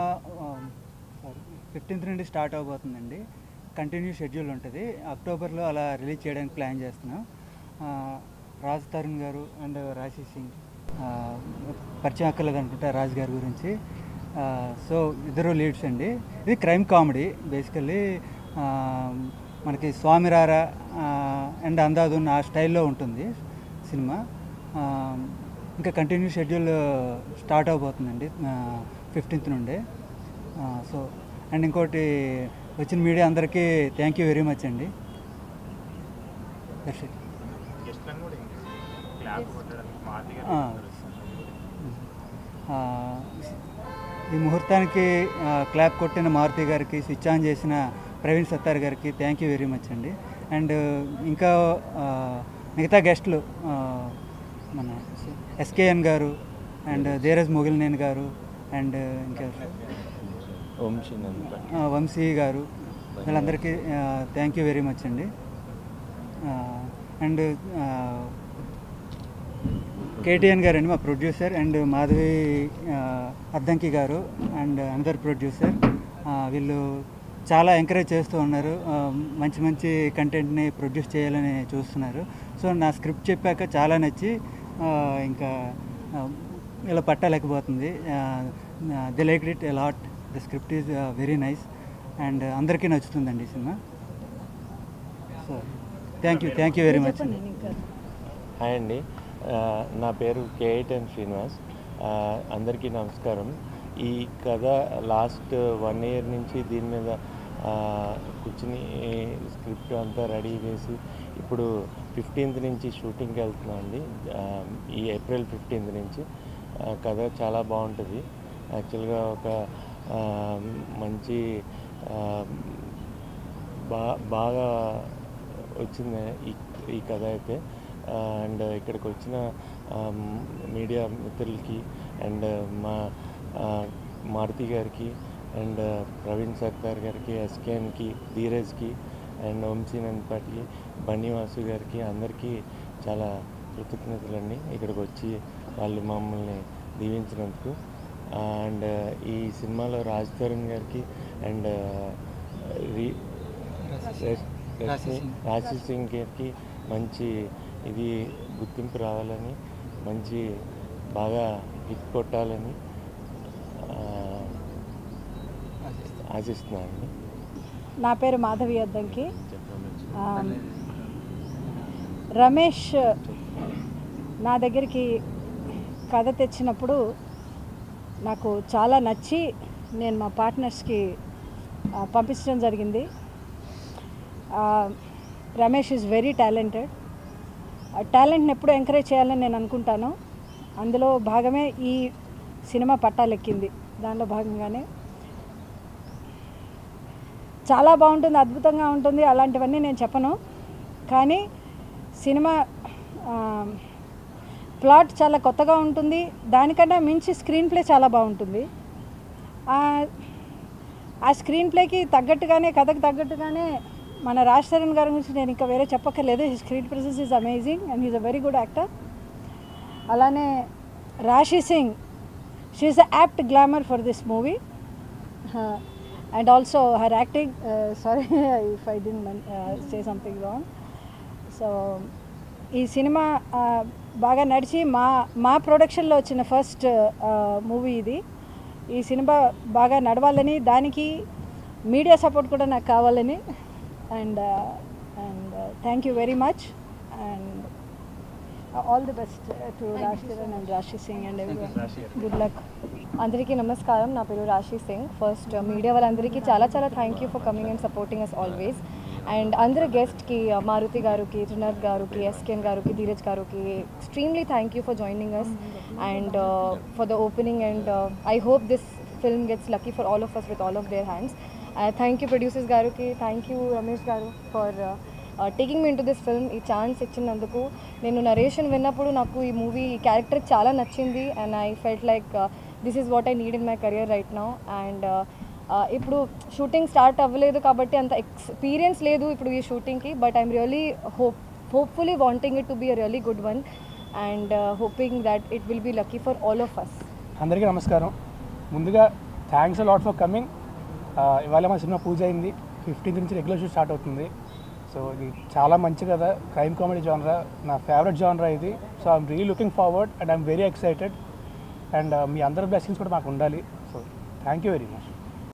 Sorry 15th నుండి start అవబోతుందండి. Continue schedule ఉంటుంది. అక్టోబర్లో అలా రిలీజ్ చేయడానికి ప్లాన్ చేస్తున్నాం. రాజ్ తరుణ్ గారు అండ్ రాశి సింగ్ పరిచయం అక్కర్లేదు అనుకుంటా రాజ్ గారి గురించి. సో ఇద్దరు లీడ్స్ అండి. ఇది క్రైమ్ కామెడీ బేసికల్లీ. మనకి స్వామిరారా అండ్ అందాదున్ ఆ స్టైల్లో ఉంటుంది సినిమా. ఇంకా కంటిన్యూ షెడ్యూల్ స్టార్ట్ అవబోతుందండి 15th నుండే. సో అండ్ ఇంకోటి వచ్చిన మీడియా అందరికీ థ్యాంక్ యూ వెరీ మచ్ అండి. ఈ ముహూర్తానికి క్లాప్ కొట్టిన మారుతి గారికి, స్విచ్ ఆన్ చేసిన ప్రవీణ్ సత్తార్ గారికి థ్యాంక్ యూ వెరీ మచ్ అండి. అండ్ ఇంకా మిగతా గెస్ట్లు మన ఎస్కేఎన్ గారు అండ్ ధీరజ్ మొగిలినేని గారు అండ్ ఇంకా వంశీ గారు, వీళ్ళందరికీ థ్యాంక్ యూ వెరీ మచ్ అండి. అండ్ కేటీఎన్ గారు అండి మా ప్రొడ్యూసర్, అండ్ మాధవి అద్దంకి గారు అండ్ అనదర్ ప్రొడ్యూసర్. వీళ్ళు చాలా ఎంకరేజ్ చేస్తూ ఉన్నారు. మంచి మంచి కంటెంట్ని ప్రొడ్యూస్ చేయాలని చూస్తున్నారు. సో నా స్క్రిప్ట్ చెప్పాక చాలా నచ్చి ఇంకా ఇలా పట్టలేకపోతుంది. They like it a lot. The script is very nice and అందరికీ నచ్చుతుందండి ఈ సినిమా. So thank you very much. Hi అండి, నా పేరు కేఐటన్ శ్రీనివాస్. అందరికీ నమస్కారం. ఈ కథ లాస్ట్ 1 year నుంచి దీని మీద కూర్చుని స్క్రిప్ట్ అంతా రెడీ చేసి ఇప్పుడు 15th నుంచి షూటింగ్కి వెళ్తున్నాం అండి. ఈ ఏప్రిల్ 15th నుంచి. కథ చాలా బాగుంటుంది. యాక్చువల్గా ఒక మంచి బాగా వచ్చింది ఈ కథ అయితే. అండ్ ఇక్కడికి వచ్చిన మీడియా మిత్రులకి అండ్ మా మారుతి గారికి అండ్ ప్రవీణ్ సర్దార్ గారికి, ఎస్కేఎన్కి, ధీరజ్కి అండ్ వంశీనందపాటికి, బన్నీవాసు గారికి అందరికీ చాలా కృతజ్ఞతలండి ఇక్కడికి వచ్చి వాళ్ళు మమ్మల్ని దీవించినందుకు. అండ్ ఈ సినిమాలో రాజ్ తరుణ్ గారికి అండ్ రాశి సింగ్ గారికి మంచి ఇది గుర్తింపు రావాలని, మంచి బాగా హిట్ కొట్టాలని ఆశిస్తున్నానండి. నా పేరు మాధవి అద్దంకి. రమేష్ నా దగ్గరికి కథ తెచ్చినప్పుడు నాకు చాలా నచ్చి నేను మా పార్ట్నర్స్కి పంపించడం జరిగింది. Ramesh is very talented. టాలెంట్ని ఎప్పుడూ ఎంకరేజ్ చేయాలని నేను అనుకుంటాను. అందులో భాగమే ఈ సినిమా పట్టాలెక్కింది. దానిలో భాగంగానే చాలా బాగుంటుంది, అద్భుతంగా ఉంటుంది. అలాంటివన్నీ నేను చెప్పను. కానీ సినిమా ప్లాట్ చాలా కొత్తగా ఉంటుంది. దానికన్నా మించి స్క్రీన్ ప్లే చాలా బాగుంటుంది. ఆ స్క్రీన్ ప్లేకి తగ్గట్టుగానే, కథకు తగ్గట్టుగానే మన రాజ్ తరుణ్ గారి గురించి నేను ఇంకా వేరే చెప్పక్కర్లేదు. His screen presence is amazing and he's a very good actor. అలానే రాశి Singh, she is a apt glamour for this movie and also her acting, sorry if I didn't say something wrong. So ఈ cinema బాగా నడిచి మా ప్రొడక్షన్లో వచ్చిన first movie ఇది. ఈ సినిమా బాగా నడవాలని, దానికి మీడియా సపోర్ట్ కూడా నాకు కావాలని. And thank you very much and all the best to Raj Tarun and Rashi Singh and everyone. Good luck. అందరికీ నమస్కారం. నా పేరు రాశి సింగ్. ఫస్ట్ మీడియా వాళ్ళందరికీ చాలా thank you for coming and supporting us always. And అందరు గెస్ట్కి, మారుతి గారికి, త్రినాథ్ గారికి, ఎస్కేఎన్ గారికి, ధీరజ్ గారికి extremely thank you for joining us and for the opening. And I hope this film gets lucky for all of us with all of their hands. Thank you producers గారికి, thank you Ramesh గారు for taking me into this film. ఈ chance ఇచ్చినందుకు. నేను narration విన్నప్పుడు నాకు ఈ movie character చాలా నచ్చింది and I felt like this is what I need in my career right now. And ఇప్పుడు షూటింగ్ స్టార్ట్ అవ్వలేదు కాబట్టి అంత ఎక్స్పీరియన్స్ లేదు ఇప్పుడు ఈ షూటింగ్కి. But I'm really hopefully wanting it to be a really good one and hoping that it will be lucky for all of us. అందరికీ నమస్కారం. ముందుగా థ్యాంక్స్ లాట్ ఫర్ కమింగ్. ఇవాళ మా సినిమా పూజ అయింది, 15th నుంచి రెగ్యులర్ షూట్ స్టార్ట్ అవుతుంది. So ఇది చాలా మంచి కదా, క్రైమ్ కామెడీ జానరా, నా ఫేవరెట్ జానరా ఇది. So I'm really looking forward and I'm very excited. And మీ అందరి బ్లెస్సింగ్స్ కూడా మాకు ఉండాలి. సో థ్యాంక్ యూ వెరీ మచ్.